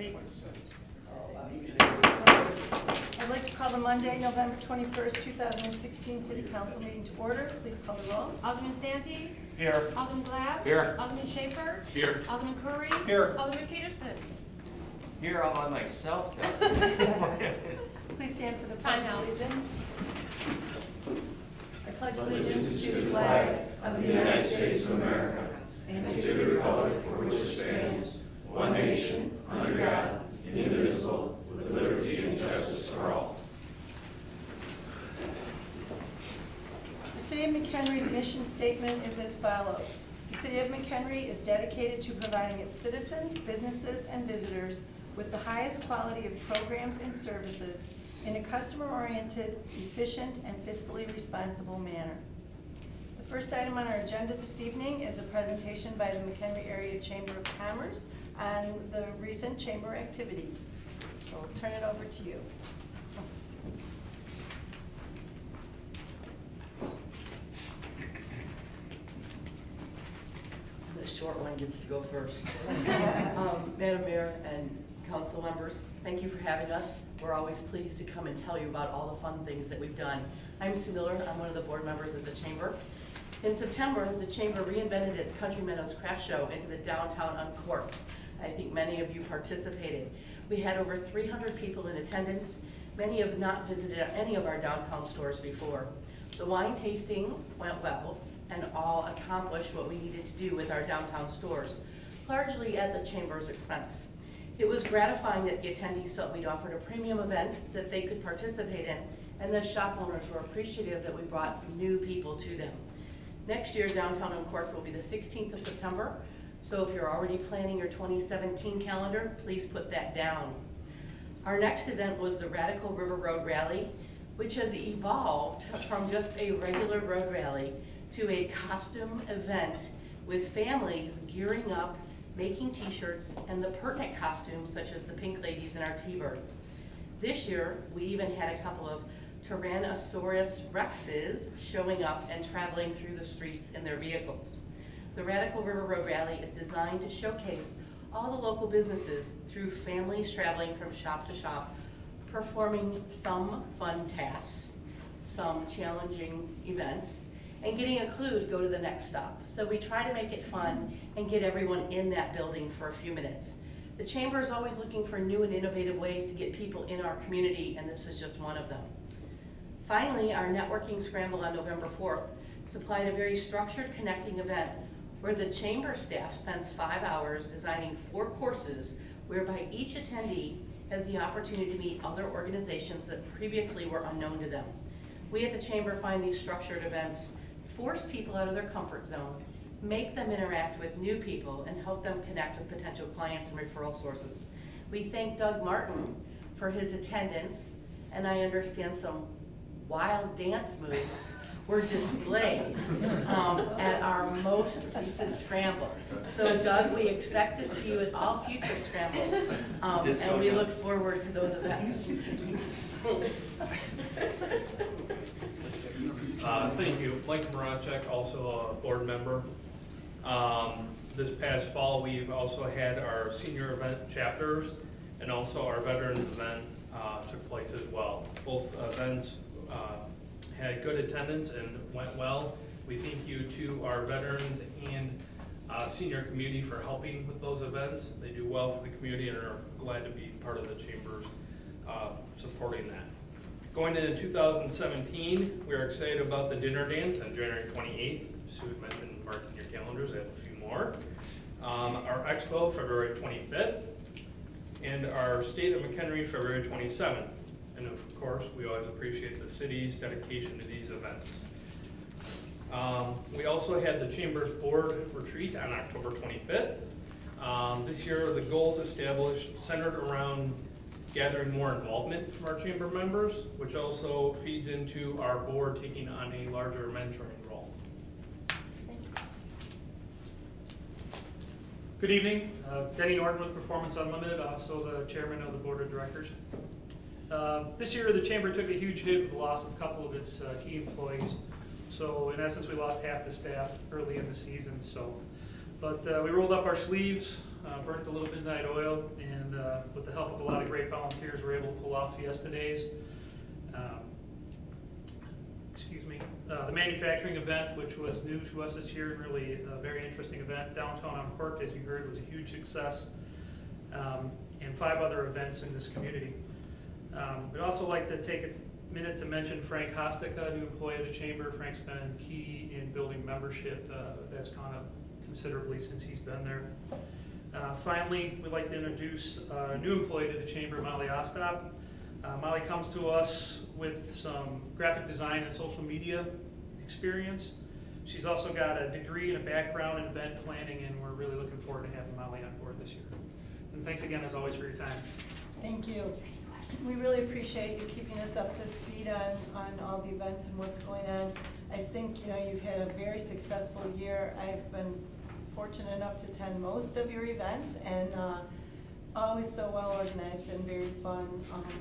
Ready? I'd like to call the Monday, November 21st, 2016 City Council meeting to order. Please call the roll. Alderman Santee? Here. Alderman Glab? Here. Alderman Schaefer? Here. Alderman Curry? Here. Alderman Peterson? Here all by myself, though. Please stand for the Pledge Time of out. Allegiance. I pledge allegiance to the flag of the United States of America and to the republic for which it stands, one nation, under God, indivisible, with liberty and justice for all. The City of McHenry's mission statement is as follows. The City of McHenry is dedicated to providing its citizens, businesses, and visitors with the highest quality of programs and services in a customer-oriented, efficient, and fiscally responsible manner. The first item on our agenda this evening is a presentation by the McHenry Area Chamber of Commerce on the recent chamber activities. So I'll turn it over to you. The short one gets to go first. Madam Mayor and council members, thank you for having us. We're always pleased to come and tell you about all the fun things that we've done. I'm Sue Miller. I'm one of the board members of the Chamber. In September, the Chamber reinvented its Country Meadows Craft Show into the downtown Uncorked. I think many of you participated. We had over 300 people in attendance. Many have not visited any of our downtown stores before. The wine tasting went well and all accomplished what we needed to do with our downtown stores, largely at the Chamber's expense. It was gratifying that the attendees felt we'd offered a premium event that they could participate in, and the shop owners were appreciative that we brought new people to them. Next year, Downtown Uncorked will be the 16th of September, so if you're already planning your 2017 calendar, please put that down. Our next event was the Radical River Road Rally, which has evolved from just a regular road rally to a costume event with families gearing up, making t-shirts, and the pertinent costumes such as the pink ladies and our T-birds. This year, we even had a couple of Tyrannosaurus Rexes showing up and traveling through the streets in their vehicles. The Radical River Road Rally is designed to showcase all the local businesses through families traveling from shop to shop, performing some fun tasks, some challenging events, and getting a clue to go to the next stop. So we try to make it fun and get everyone in that building for a few minutes. The Chamber is always looking for new and innovative ways to get people in our community, and this is just one of them. Finally, our networking scramble on November 4th supplied a very structured connecting event where the Chamber staff spends 5 hours designing 4 courses whereby each attendee has the opportunity to meet other organizations that previously were unknown to them. We at the Chamber find these structured events force people out of their comfort zone, make them interact with new people, and help them connect with potential clients and referral sources. We thank Doug Martin for his attendance, and I understand some wild dance moves were displayed at our most recent scramble. So Doug, we expect to see you at all future scrambles, and we look forward to those events. Thank you. Mike Moracek, also a board member. This past fall, we've also had our senior event chapters, and also our veterans event took place as well. Both events had good attendance and went well. We thank you to our veterans and senior community for helping with those events. They do well for the community and are glad to be part of the Chamber's supporting that. Going into 2017, we are excited about the dinner dance on January 28th. Sue had mentioned marking your calendars. I have a few more. Our expo, February 25th, and our State of McHenry, February 27th. And of course, we always appreciate the city's dedication to these events. We also had the Chamber's Board Retreat on October 25th. This year, the goals established centered around gathering more involvement from our Chamber members, which also feeds into our board taking on a larger mentoring role. Good evening, Denny Norton with Performance Unlimited, also the chairman of the board of directors. This year the Chamber took a huge hit with the loss of a couple of its key employees. So in essence we lost half the staff early in the season. But we rolled up our sleeves, burnt a little midnight oil, and with with the help of a lot of great volunteers, we're able to pull off Fiesta Days. The manufacturing event, which was new to us this year, really a very interesting event. Downtown on Cork, as you heard, was a huge success, and 5 other events in this community. We'd also like to take a minute to mention Frank Hostica, new employee of the Chamber. Frank's been key in building membership. That's gone up considerably since he's been there. Finally, we'd like to introduce a new employee to the Chamber, Molly Ostap. Molly comes to us with some graphic design and social media experience. She's also got a degree and a background in event planning, and we're really looking forward to having Molly on board this year. And thanks again, as always, for your time. Thank you. We really appreciate you keeping us up to speed on all the events and what's going on. I think, you've had a very successful year. I've been fortunate enough to attend most of your events, and always so well organized and very fun.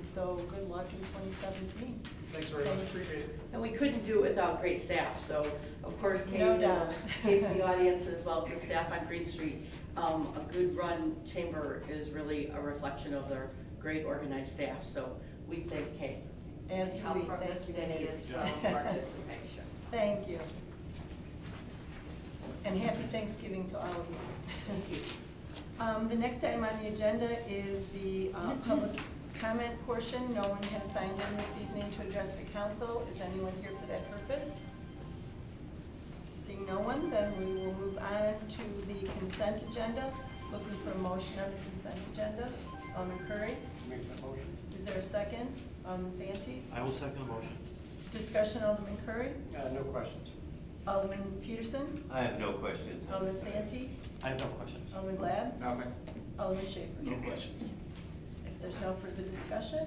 So good luck in 2017. Thanks very much, appreciate it. And we couldn't do it without great staff, so of course No doubt. Kate, the audience as well as the staff on Green Street. A good run chamber is really a reflection of their great organized staff, so we thank Kate. As do we. Help from Thank the you. city as well, participation. Thank you. And happy Thanksgiving to all of you. Thank you. The next item on the agenda is the public comment portion. No one has signed in this evening to address the council. Is anyone here for that purpose? Seeing no one, then we will move on to the consent agenda. Looking for a motion on the consent agenda. Alderman Curry, Make that motion. is there a second? Alderman Santee? I will second the motion. Discussion, Alderman Curry? No questions. Alderman Peterson? I have no questions. Alderman Santee? I have no questions. Alderman Glad? Nothing. Alderman Schaper? No questions. If there's no further discussion,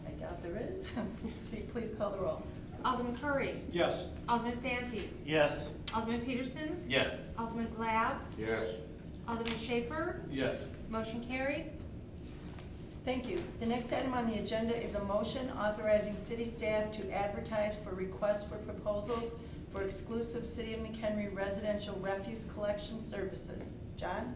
I doubt there is. See, please call the roll. Alderman Curry. Yes. Alderman Santee. Yes. Alderman Peterson. Yes. Alderman Glad. Yes. Alderman Schaper. Yes. Motion carried. Thank you. The next item on the agenda is a motion authorizing city staff to advertise for requests for proposals for exclusive City of McHenry residential refuse collection services. John?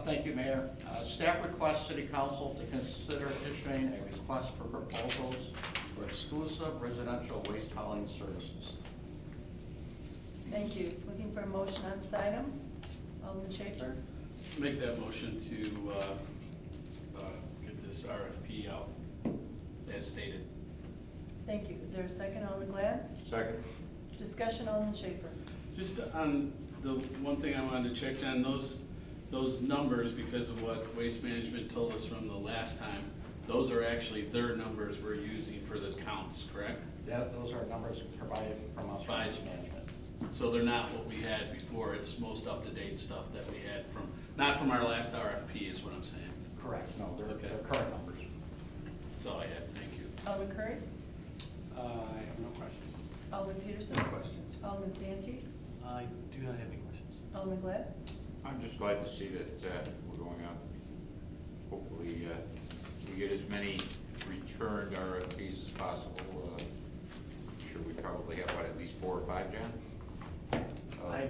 Thank you, Mayor. Staff requests City Council to consider issuing a request for proposals for exclusive residential waste hauling services. Thank you. Looking for a motion on this item? Alderman Schaper? Make that motion to get this RFP out as stated. Thank you. Is there a second, Alderman Glad? Second. Discussion, Alderman Schaper? Just on the one thing I wanted to check on, those numbers, because of what Waste Management told us from the last time, those are actually their numbers we're using for the counts, correct? Those are numbers provided from us from Waste Management. So they're not what we had before, it's most up-to-date stuff that we had from, not from our last RFP is what I'm saying. Correct. No, they're Okay. current numbers. That's all I had, thank you. Alderman Curry? I have no questions. Alderman Peterson? No questions. Alderman Santee? I do not have any questions. Alderman Glad? I'm just glad to see that we're going out. Hopefully, we get as many returned RFPs as possible. I'm sure we probably have, at least 4 or 5, John?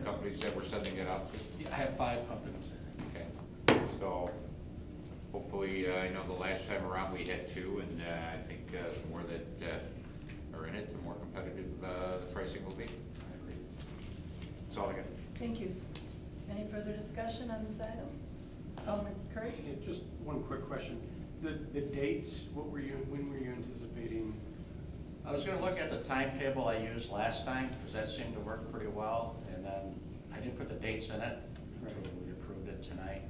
Companies that we're sending it out to? I have 5 companies. Okay. So, hopefully, I know the last time around we had 2, and I think the more that are in it, the more competitive the pricing will be. I agree. That's all I got. Thank you. Any further discussion on this item? Alderman Curry? Yeah, just one quick question. The dates, when were you anticipating? I was going to look at the timetable I used last time, because that seemed to work pretty well, and then I didn't put the dates in it until we approved it tonight.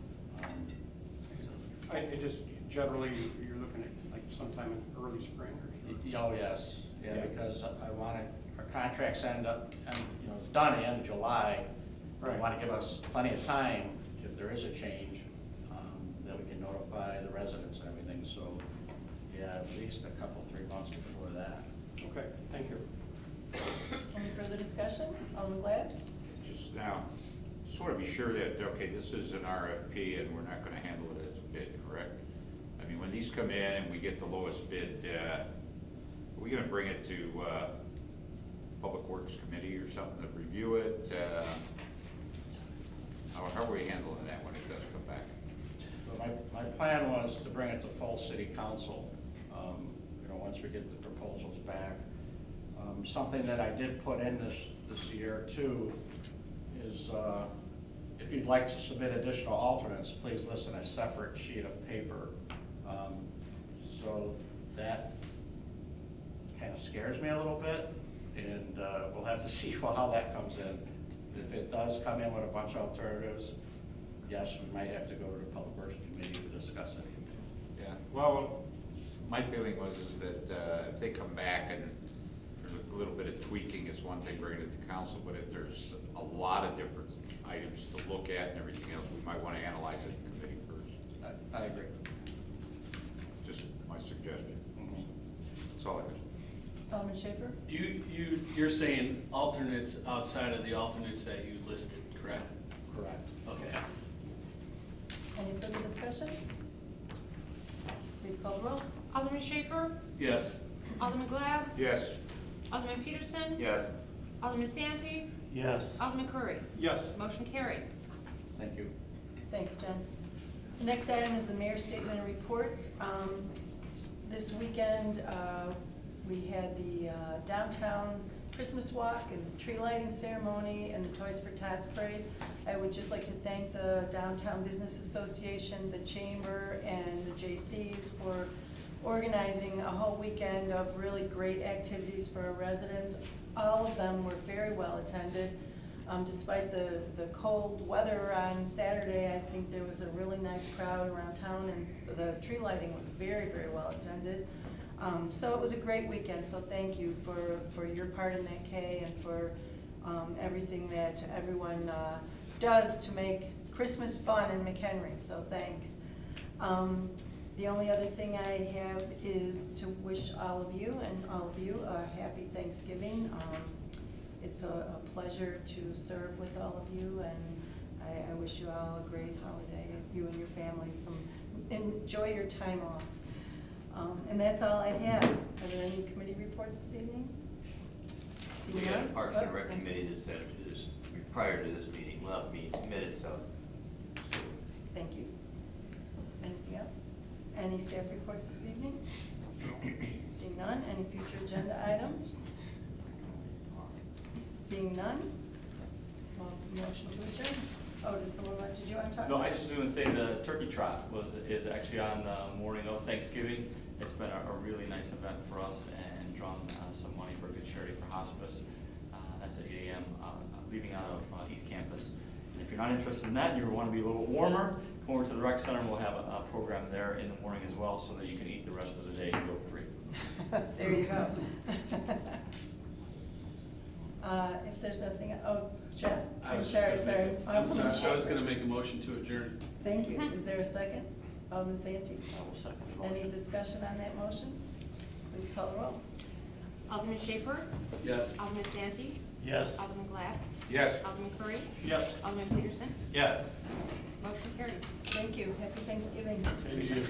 I just, generally, you're looking at like sometime in early spring or something? Oh, yes, yeah, Yeah. because I wanted, our contracts end up, and, it's done at the end of July. I Right. want to give us plenty of time, if there is a change, that we can notify the residents and everything, so, yeah, at least a couple, 3 months before that. Okay, thank you. Any further discussion? Alderman Glad? Just now, just want to be sure that, okay, this is an RFP and we're not going to handle it as a bid, correct? I mean, when these come in and we get the lowest bid, are we going to bring it to Public Works Committee or something to review it? How are we handling that when it does come back? So my plan was to bring it to full city council, once we get the proposals back. Something that I did put in this year too is, if you'd like to submit additional alternates, please list in a separate sheet of paper. So that kind of scares me a little bit, and we'll have to see how that comes in. If it does come in with a bunch of alternatives, yes, we might have to go to the Public Works Committee to discuss it. Yeah, well, my feeling was is that if they come back and there's a little bit of tweaking, it's one thing bringing it to council, but if there's a lot of different items to look at and everything else, we might want to analyze it in committee first. I agree. Just my suggestion. Mhm. That's all I was. Alderman Schaefer? You're saying alternates outside of the alternates that you listed, correct? Correct. Okay. Any further discussion? Please call the roll. Alderman Schaefer? Yes. Alderman Glab? Yes. Alderman Peterson? Yes. Alderman Santi? Yes. Alderman Curry? Yes. Motion carried. Thank you. Thanks, Jen. The next item is the mayor's statement and reports. This weekend, we had the downtown Christmas walk and tree lighting ceremony and the Toys for Tots parade. I would just like to thank the Downtown Business Association, the Chamber, and the JCs for organizing a whole weekend of really great activities for our residents. All of them were very well attended. Despite the cold weather on Saturday, I think there was a really nice crowd around town, and the tree lighting was very, very well attended. So it was a great weekend, so thank you for your part in that, Kay, and for everything that everyone does to make Christmas fun in McHenry, so thanks. The only other thing I have is to wish all of you a happy Thanksgiving. It's a pleasure to serve with all of you, and I wish you all a great holiday, you and your families. Enjoy your time off. And that's all I have. Are there any committee reports this evening? We had a Parks and Rec I'm sorry. committee that said prior to this meeting, we'll have to be minutes of. Thank you. Anything else? Any staff reports this evening? Seeing none. Any future agenda items? Seeing none. Well, motion to adjourn. Oh, does someone want, did you want to talk? No, I just was going to say the turkey trot is actually on the morning of Thanksgiving. It's been a really nice event for us and drawn some money for a good charity for hospice. That's at 8 a.m. Leaving out of East Campus. And if you're not interested in that and you want to be a little bit warmer, come over to the rec center. We'll have a program there in the morning as well, so that you can eat the rest of the day guilt-free. There you go. If there's nothing, oh, Jeff, I was sorry. I was going to make a motion to adjourn. Thank you. Is there a second? Alderman Santee. I will second the motion. Any discussion on that motion? Please call the roll. Alderman Schaefer? Yes. Alderman Santi? Yes. Alderman Glab? Yes. Alderman Curry? Yes. Alderman Peterson? Yes. Motion carried. Thank you. Happy Thanksgiving. Same to you.